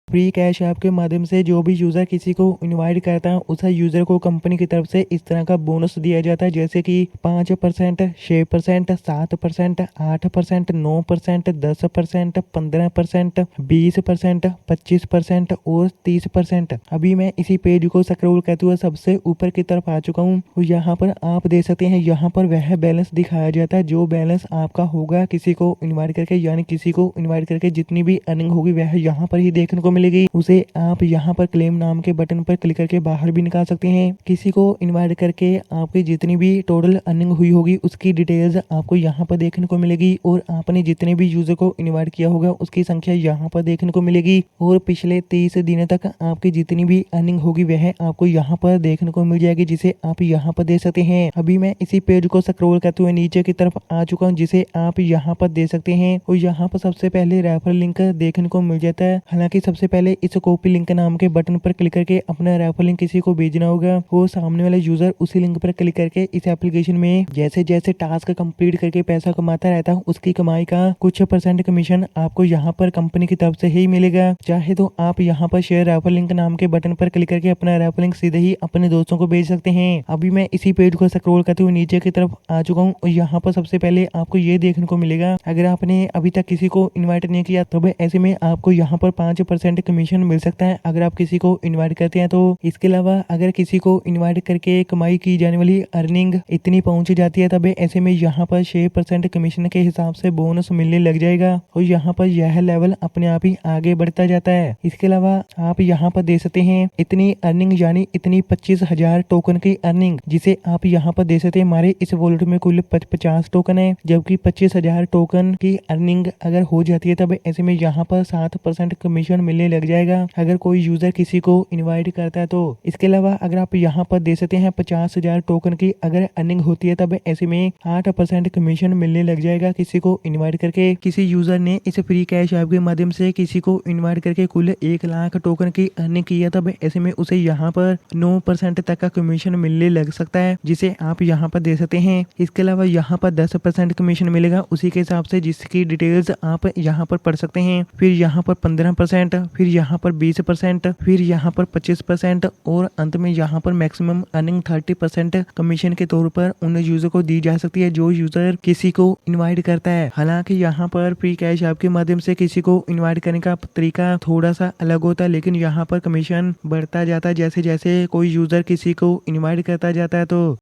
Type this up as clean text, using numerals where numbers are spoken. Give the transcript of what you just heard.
Free cash app के माध्यम से जो भी यूजर किसी को इनवाइट करता है उस यूजर को कंपनी की तरफ से इस तरह का बोनस दिया जाता है, जैसे कि 5%, 6%, 7%, 8%, 9%, 10%, 15%, 20%, 25% और 30%। अभी मैं इसी पेज को स्क्रॉल करते हुए सबसे ऊपर की तरफ आ चुका हूँ और यहाँ पर आप देख सकते हैं, यहाँ पर वह बैलेंस दिखाया जाता है जो बैलेंस आपका होगा किसी को इनवाइट करके, यानी किसी को इनवाइट करके जितनी भी अर्निंग होगी वह यहाँ पर ही देखने को मिलेगी। उसे आप यहाँ पर क्लेम नाम के बटन पर क्लिक करके बाहर भी निकाल सकते हैं। किसी को इनवाइट करके आपकी जितनी भी टोटल अर्निंग हुई होगी उसकी डिटेल्स आपको यहाँ पर देखने को मिलेगी और आपने जितने भी यूजर को इनवाइट किया होगा उसकी संख्या यहाँ पर देखने को मिलेगी और पिछले 30 दिनों तक आपकी जितनी भी अर्निंग होगी वह आपको यहाँ पर देखने को मिल जाएगी, जिसे आप यहाँ पर देख सकते हैं। अभी मैं इसी पेज को स्क्रॉल करते हुए नीचे की तरफ आ चुका हूँ, जिसे आप यहाँ पर देख सकते हैं और यहाँ पर सबसे पहले रेफरल लिंक देखने को मिल जाता है। हालांकि सबसे पहले इस कॉपी लिंक नाम के बटन पर क्लिक करके अपना रेफरल लिंक किसी को भेजना होगा और सामने वाला यूजर उसी लिंक पर क्लिक करके इस एप्लीकेशन में जैसे जैसे टास्क कंप्लीट करके पैसा कमाता रहता है उसकी कमाई का कुछ % कमीशन आपको यहाँ पर कंपनी की तरफ से ही मिलेगा। चाहे तो आप यहाँ पर शेयर रेफरल लिंक नाम के बटन पर क्लिक करके अपना रेफरल लिंक सीधे ही अपने दोस्तों को भेज सकते हैं। अभी मैं इसी पेज को स्क्रॉल करते हुए नीचे की तरफ आ चुका हूँ और यहाँ पर सबसे पहले आपको ये देखने को मिलेगा, अगर आपने अभी तक किसी को इन्वाइट नहीं किया तो ऐसे में आपको यहाँ पर 5% कमीशन मिल सकता है अगर आप किसी को इनवाइट करते हैं तो। इसके अलावा अगर किसी को इनवाइट करके कमाई की जाने वाली अर्निंग इतनी पहुंच जाती है तब ऐसे में यहाँ पर 6% कमीशन के हिसाब से बोनस मिलने लग जाएगा और यहाँ पर यह लेवल अपने आप ही आगे बढ़ता जाता है। इसके अलावा आप यहाँ पर देख सकते हैं इतनी अर्निंग यानी इतनी 25,000 टोकन की अर्निंग, जिसे आप यहाँ पर देख सकते हैं। हमारे इस वॉलेट में कुल 50 टोकन है, जबकि 25,000 टोकन की अर्निंग अगर हो जाती है तब ऐसे में यहाँ पर 7% कमीशन मिलने लग जाएगा अगर कोई यूजर किसी को इनवाइट करता है तो। इसके अलावा अगर आप यहाँ पर देख सकते हैं 50,000 टोकन की अगर अर्निंग होती है तब ऐसे में 8% कमीशन मिलने लग जाएगा किसी को इनवाइट करके। किसी यूजर ने इस फ्री कैश ऐप के माध्यम से किसी को इनवाइट करके कुल 1 लाख टोकन की अर्निंग की है तब ऐसे में उसे यहाँ पर 9% तक का कमीशन मिलने लग सकता है, जिसे आप यहाँ पर दे सकते हैं। इसके अलावा यहाँ पर 10% कमीशन मिलेगा उसी के हिसाब से, जिसकी डिटेल्स आप यहाँ पर पढ़ सकते हैं। फिर यहाँ पर 15%, फिर यहाँ पर 20%, फिर यहाँ पर 25% और अंत में यहाँ पर मैक्सिमम अर्निंग 30% कमीशन के तौर पर उन यूजर को दी जा सकती है जो यूजर किसी को इनवाइट करता है। हालांकि यहाँ पर फ्री कैश ऐप के माध्यम से किसी को इनवाइट करने का तरीका थोड़ा सा अलग होता है, लेकिन यहाँ पर कमीशन बढ़ता जाता है जैसे जैसे कोई यूजर किसी को इनवाइट करता जाता है। तो